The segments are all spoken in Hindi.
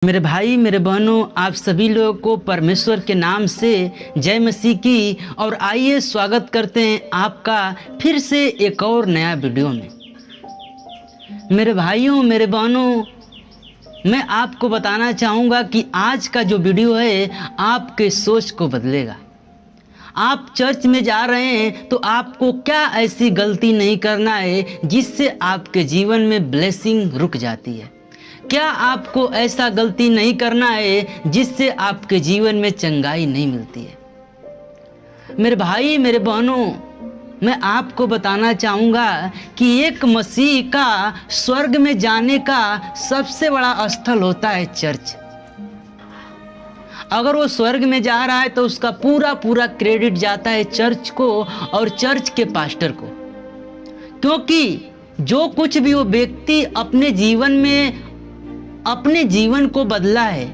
मेरे भाई मेरे बहनों, आप सभी लोगों को परमेश्वर के नाम से जय मसीह की। और आइए स्वागत करते हैं आपका फिर से एक और नया वीडियो में। मेरे भाइयों मेरे बहनों, मैं आपको बताना चाहूँगा कि आज का जो वीडियो है आपके सोच को बदलेगा। आप चर्च में जा रहे हैं तो आपको क्या ऐसी गलती नहीं करना है जिससे आपके जीवन में ब्लेसिंग रुक जाती है। क्या आपको ऐसा गलती नहीं करना है जिससे आपके जीवन में चंगाई नहीं मिलती है। मेरे भाई मेरे बहनों, मैं आपको बताना चाहूँगा कि एक मसीह का स्वर्ग में जाने का सबसे बड़ा स्थल होता है चर्च। अगर वो स्वर्ग में जा रहा है तो उसका पूरा क्रेडिट जाता है चर्च को और चर्च के पास्टर को, क्योंकि जो कुछ भी वो व्यक्ति अपने जीवन में अपने जीवन को बदला है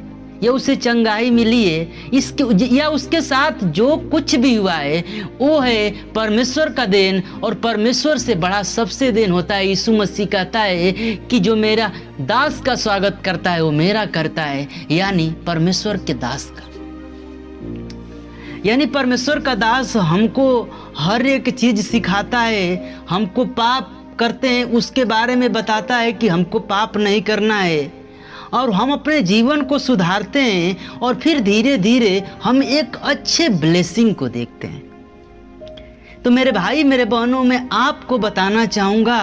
या उसे चंगाई मिली है, इसके या उसके साथ जो कुछ भी हुआ है वो है परमेश्वर का देन। और परमेश्वर से बड़ा सबसे देन होता है। यीशु मसीह कहता है कि जो मेरा दास का स्वागत करता है वो मेरा करता है, यानी परमेश्वर के दास का। यानी परमेश्वर का दास हमको हर एक चीज सिखाता है। हमको पाप करते हैं उसके बारे में बताता है कि हमको पाप नहीं करना है, और हम अपने जीवन को सुधारते हैं और फिर धीरे धीरे हम एक अच्छे ब्लेसिंग को देखते हैं। तो मेरे भाई मेरे बहनों, मैं आपको बताना चाहूँगा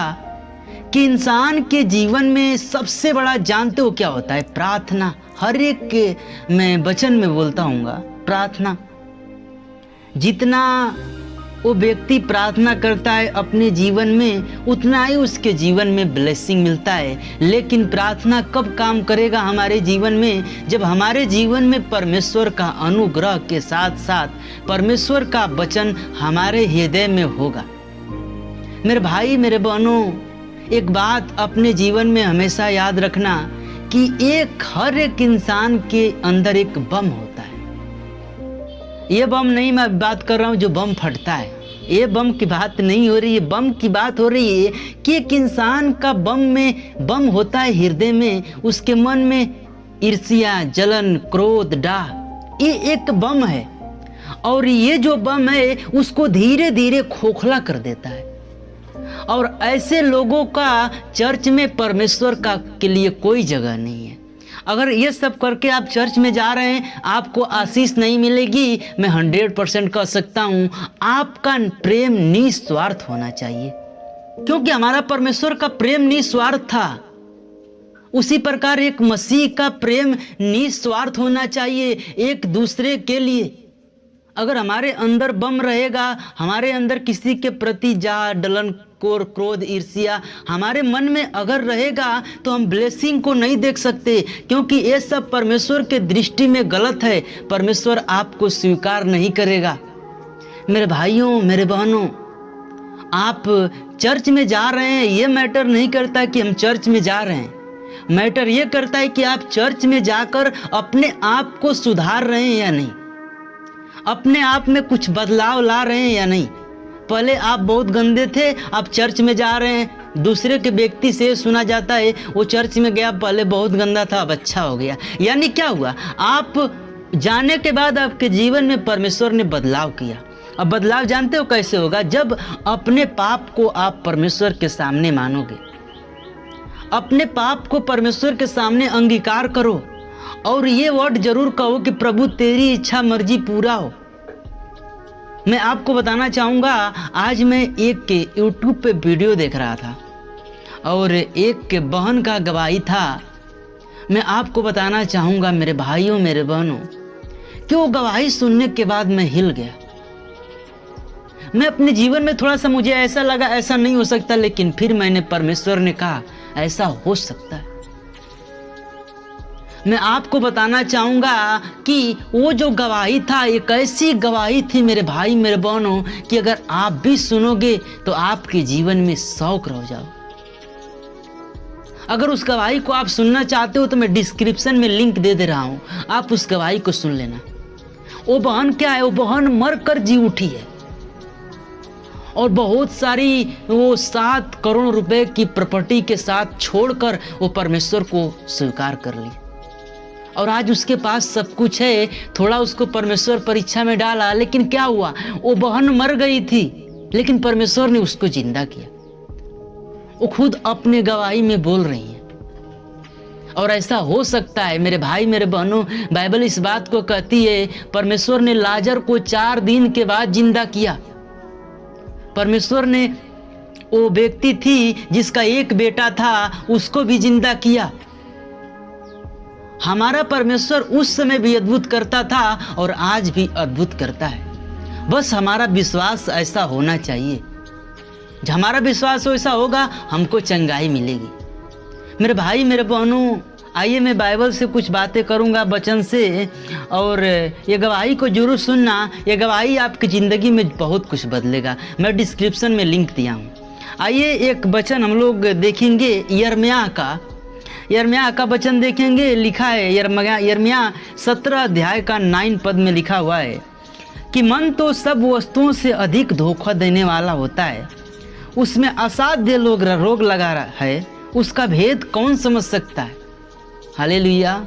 कि इंसान के जीवन में सबसे बड़ा जानते हो क्या होता है? प्रार्थना। हर एक के मैं वचन में बोलता हूँगा प्रार्थना। जितना वो व्यक्ति प्रार्थना करता है अपने जीवन में, उतना ही उसके जीवन में ब्लेसिंग मिलता है। लेकिन प्रार्थना कब काम करेगा हमारे जीवन में? जब हमारे जीवन में परमेश्वर का अनुग्रह के साथ साथ परमेश्वर का वचन हमारे हृदय में होगा। मेरे भाई मेरे बहनों, एक बात अपने जीवन में हमेशा याद रखना कि हर एक इंसान के अंदर एक बम होता है। ये बम नहीं मैं बात कर रहा हूँ जो बम फटता है, ये बम की बात नहीं हो रही है। बम की बात हो रही है कि एक इंसान का बम होता है हृदय में, उसके मन में ईर्ष्या, जलन, क्रोध, डाह, ये एक बम है। और ये जो बम है उसको धीरे धीरे खोखला कर देता है। और ऐसे लोगों का चर्च में परमेश्वर का के लिए कोई जगह नहीं है। अगर ये सब करके आप चर्च में जा रहे हैं, आपको आशीष नहीं मिलेगी। मैं 100% कह सकता हूँ, आपका प्रेम निस्वार्थ होना चाहिए, क्योंकि हमारा परमेश्वर का प्रेम निस्वार्थ था। उसी प्रकार एक मसीह का प्रेम निस्वार्थ होना चाहिए एक दूसरे के लिए। अगर हमारे अंदर बम रहेगा, हमारे अंदर किसी के प्रति जलन, क्रोध, ईर्ष्या हमारे मन में अगर रहेगा तो हम ब्लेसिंग को नहीं देख सकते, क्योंकि ये सब परमेश्वर के दृष्टि में गलत है। परमेश्वर आपको स्वीकार नहीं करेगा। मेरे भाइयों मेरे बहनों, आप चर्च में जा रहे हैं, ये मैटर नहीं करता कि हम चर्च में जा रहे हैं। मैटर ये करता है कि आप चर्च में जाकर अपने आप को सुधार रहे हैं या नहीं, अपने आप में कुछ बदलाव ला रहे हैं या नहीं। पहले आप बहुत गंदे थे, आप चर्च में जा रहे हैं, दूसरे के व्यक्ति से सुना जाता है वो चर्च में गया, पहले बहुत गंदा था अब अच्छा हो गया। यानी क्या हुआ? आप जाने के बाद आपके जीवन में परमेश्वर ने बदलाव किया। अब बदलाव जानते हो कैसे होगा? जब अपने पाप को आप परमेश्वर के सामने मानोगे, अपने पाप को परमेश्वर के सामने अंगीकार करो और ये वर्ड जरूर कहो कि प्रभु तेरी इच्छा मर्जी पूरा हो। मैं आपको बताना चाहूँगा, आज मैं एक के यूट्यूब पे वीडियो देख रहा था और एक के बहन का गवाही था। मैं आपको बताना चाहूँगा मेरे भाइयों मेरे बहनों कि वो गवाही सुनने के बाद मैं हिल गया। मैं अपने जीवन में थोड़ा सा मुझे ऐसा लगा ऐसा नहीं हो सकता, लेकिन फिर मैंने परमेश्वर ने कहा ऐसा हो सकता है। मैं आपको बताना चाहूँगा कि वो जो गवाही था एक ऐसी गवाही थी मेरे भाई मेरे बहनों कि अगर आप भी सुनोगे तो आपके जीवन में शौक रह जाओ। अगर उस गवाही को आप सुनना चाहते हो तो मैं डिस्क्रिप्शन में लिंक दे रहा हूँ, आप उस गवाही को सुन लेना। वो बहन क्या है? वो बहन मर कर जी उठी है और बहुत सारी वो 7 करोड़ रुपए की प्रॉपर्टी के साथ छोड़कर वो परमेश्वर को स्वीकार कर ली। और आज उसके पास सब कुछ है। थोड़ा उसको परमेश्वर परीक्षा में डाला, लेकिन क्या हुआ, वो बहन मर गई थी, लेकिन परमेश्वर ने उसको जिंदा किया। वो खुद अपने गवाही में बोल रही है। और ऐसा हो सकता है मेरे भाई मेरे बहनों, बाइबल इस बात को कहती है, परमेश्वर ने लाजर को 4 दिन के बाद जिंदा किया। परमेश्वर ने वो व्यक्ति थी जिसका एक बेटा था, उसको भी जिंदा किया। हमारा परमेश्वर उस समय भी अद्भुत करता था और आज भी अद्भुत करता है। बस हमारा विश्वास ऐसा होना चाहिए। जब हमारा विश्वास ऐसा होगा, हमको चंगाई मिलेगी। मेरे भाई मेरे बहनों, आइए मैं बाइबल से कुछ बातें करूंगा वचन से, और ये गवाही को जरूर सुनना। ये गवाही आपकी ज़िंदगी में बहुत कुछ बदलेगा। मैं डिस्क्रिप्शन में लिंक दिया हूँ। आइए एक वचन हम लोग देखेंगे, यिर्मयाह का वचन देखेंगे। लिखा है यिर्मयाह 17 अध्याय का 9 पद में लिखा हुआ है कि मन तो सब वस्तुओं से अधिक धोखा देने वाला होता है, उसमें असाध्य रोग लगा है, उसका भेद कौन समझ सकता है। हालेलुया।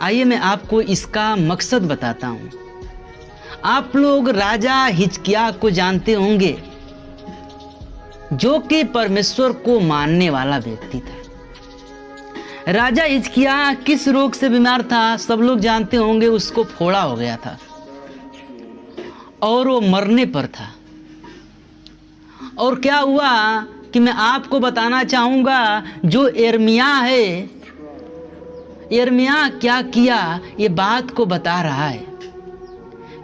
आइए मैं आपको इसका मकसद बताता हूँ। आप लोग राजा हिजकिय्याह को जानते होंगे, जो कि परमेश्वर को मानने वाला व्यक्ति था। राजा हिजकिय्याह किस रोग से बीमार था, सब लोग जानते होंगे। उसको फोड़ा हो गया था और वो मरने पर था। और क्या हुआ कि मैं आपको बताना चाहूँगा, जो यिर्मयाह है, यिर्मयाह क्या किया, ये बात को बता रहा है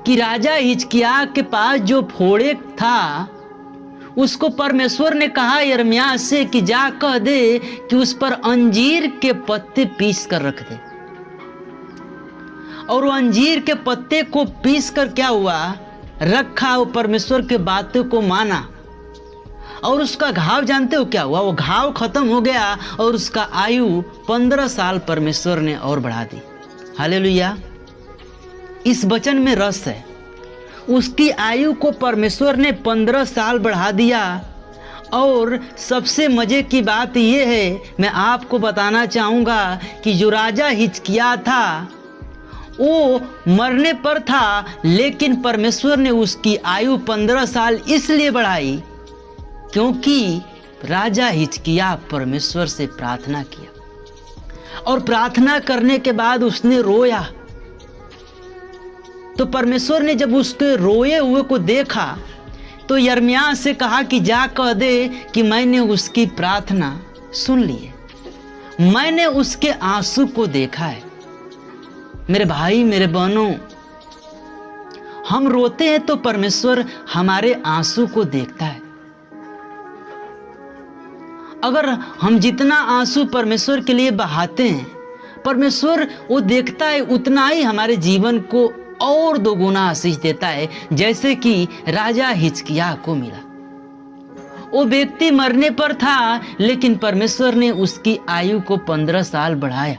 कि राजा हिजकिय्याह के पास जो फोड़े था, उसको परमेश्वर ने कहा यिर्मयाह से कि जा कह दे कि उस पर अंजीर के पत्ते पीस कर रख दे। और वो अंजीर के पत्ते को पीस कर क्या हुआ, रखा। वो परमेश्वर के बातों को माना और उसका घाव जानते हो क्या हुआ, वो घाव खत्म हो गया और उसका आयु 15 साल परमेश्वर ने और बढ़ा दी। हालेलुया। इस वचन में रस है। उसकी आयु को परमेश्वर ने 15 साल बढ़ा दिया। और सबसे मजे की बात यह है, मैं आपको बताना चाहूँगा कि जो राजा हिजकिय्याह था, वो मरने पर था, लेकिन परमेश्वर ने उसकी आयु 15 साल इसलिए बढ़ाई क्योंकि राजा हिजकिय्याह परमेश्वर से प्रार्थना किया। और प्रार्थना करने के बाद उसने रोया। तो परमेश्वर ने जब उसके रोए हुए को देखा, तो यिर्मयाह से कहा कि जा कह दे कि मैंने उसकी प्रार्थना सुन ली है, मैंने उसके आंसू को देखा है। मेरे भाई मेरे बहनों, हम रोते हैं तो परमेश्वर हमारे आंसू को देखता है। अगर हम जितना आंसू परमेश्वर के लिए बहाते हैं, परमेश्वर वो देखता है, उतना ही हमारे जीवन को और 2 गुना आशीष देता है, जैसे कि राजा हिजकिय्याह को मिला। वो व्यक्ति मरने पर था, लेकिन परमेश्वर ने उसकी आयु को 15 साल बढ़ाया।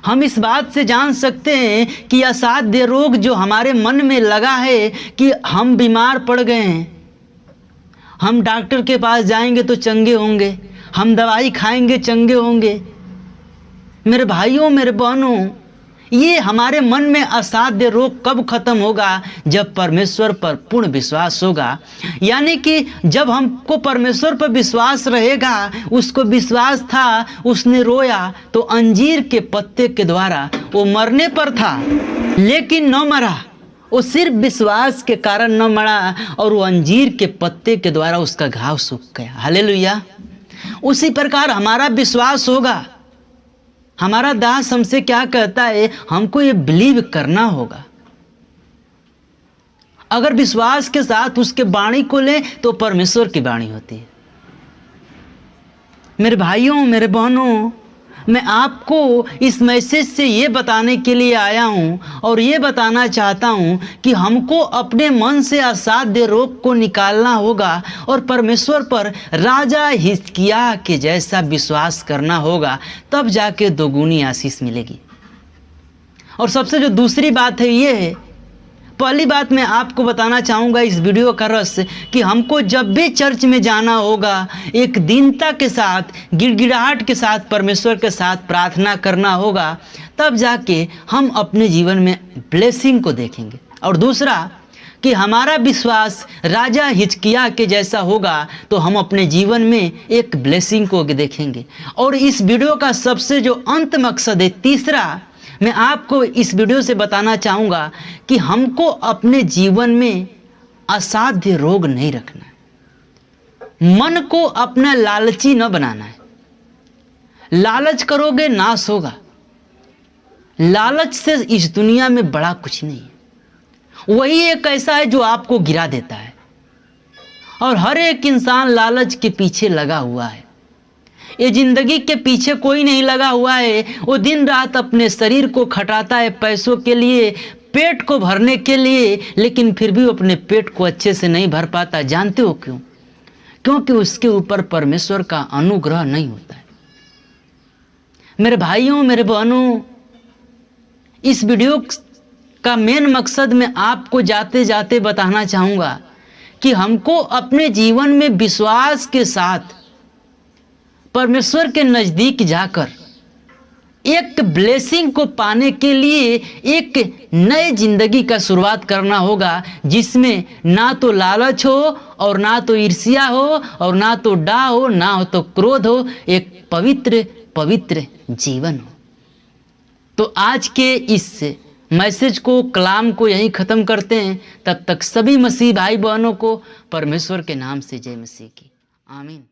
हम इस बात से जान सकते हैं कि असाध्य रोग जो हमारे मन में लगा है कि हम बीमार पड़ गए हैं, हम डॉक्टर के पास जाएंगे तो चंगे होंगे, हम दवाई खाएंगे चंगे होंगे। मेरे भाइयों मेरे बहनों, ये हमारे मन में असाध्य रोग कब खत्म होगा, जब परमेश्वर पर पूर्ण विश्वास होगा। यानी कि जब हमको परमेश्वर पर विश्वास रहेगा, उसको विश्वास था, उसने रोया तो अंजीर के पत्ते के द्वारा वो मरने पर था, लेकिन न मरा। वो सिर्फ विश्वास के कारण न मरा और वो अंजीर के पत्ते के द्वारा उसका घाव सूख गया। हालेलुया। उसी प्रकार हमारा विश्वास होगा। हमारा दास हमसे क्या कहता है, हमको ये बिलीव करना होगा। अगर विश्वास के साथ उसके वाणी को लें तो परमेश्वर की वाणी होती है। मेरे भाइयों मेरे बहनों, मैं आपको इस मैसेज से ये बताने के लिए आया हूँ और ये बताना चाहता हूँ कि हमको अपने मन से असाध्य रोग को निकालना होगा और परमेश्वर पर राजा हिजकिय्याह के जैसा विश्वास करना होगा, तब जाके 2 गुनी आशीष मिलेगी। और सबसे जो दूसरी बात है ये है, पहली बात मैं आपको बताना चाहूँगा इस वीडियो का रस कि हमको जब भी चर्च में जाना होगा एक दीनता के साथ, गिड़गिड़ाहट के साथ, परमेश्वर के साथ प्रार्थना करना होगा, तब जाके हम अपने जीवन में ब्लेसिंग को देखेंगे। और दूसरा कि हमारा विश्वास राजा हिजकिय्याह के जैसा होगा तो हम अपने जीवन में एक ब्लेसिंग को देखेंगे। और इस वीडियो का सबसे जो अंत मकसद है, तीसरा, मैं आपको इस वीडियो से बताना चाहूँगा कि हमको अपने जीवन में असाध्य रोग नहीं रखना है, मन को अपना लालची न बनाना है। लालच करोगे नाश होगा। लालच से इस दुनिया में बड़ा कुछ नहीं है। वही एक ऐसा है जो आपको गिरा देता है। और हर एक इंसान लालच के पीछे लगा हुआ है। ये जिंदगी के पीछे कोई नहीं लगा हुआ है। वो दिन रात अपने शरीर को खटाता है पैसों के लिए, पेट को भरने के लिए, लेकिन फिर भी वो अपने पेट को अच्छे से नहीं भर पाता। जानते हो क्यों? क्योंकि उसके ऊपर परमेश्वर का अनुग्रह नहीं होता है। मेरे भाइयों, मेरे बहनों, इस वीडियो का मेन मकसद मैं आपको जाते जाते बताना चाहूँगा कि हमको अपने जीवन में विश्वास के साथ परमेश्वर के नज़दीक जाकर एक ब्लेसिंग को पाने के लिए एक नए जिंदगी का शुरुआत करना होगा, जिसमें ना तो लालच हो और ना तो ईर्ष्या हो और ना तो डाह हो, ना हो तो क्रोध हो, एक पवित्र पवित्र जीवन हो। तो आज के इस मैसेज को, कलाम को यहीं ख़त्म करते हैं। तब तक सभी मसीह भाई बहनों को परमेश्वर के नाम से जय मसीह की। आमीन।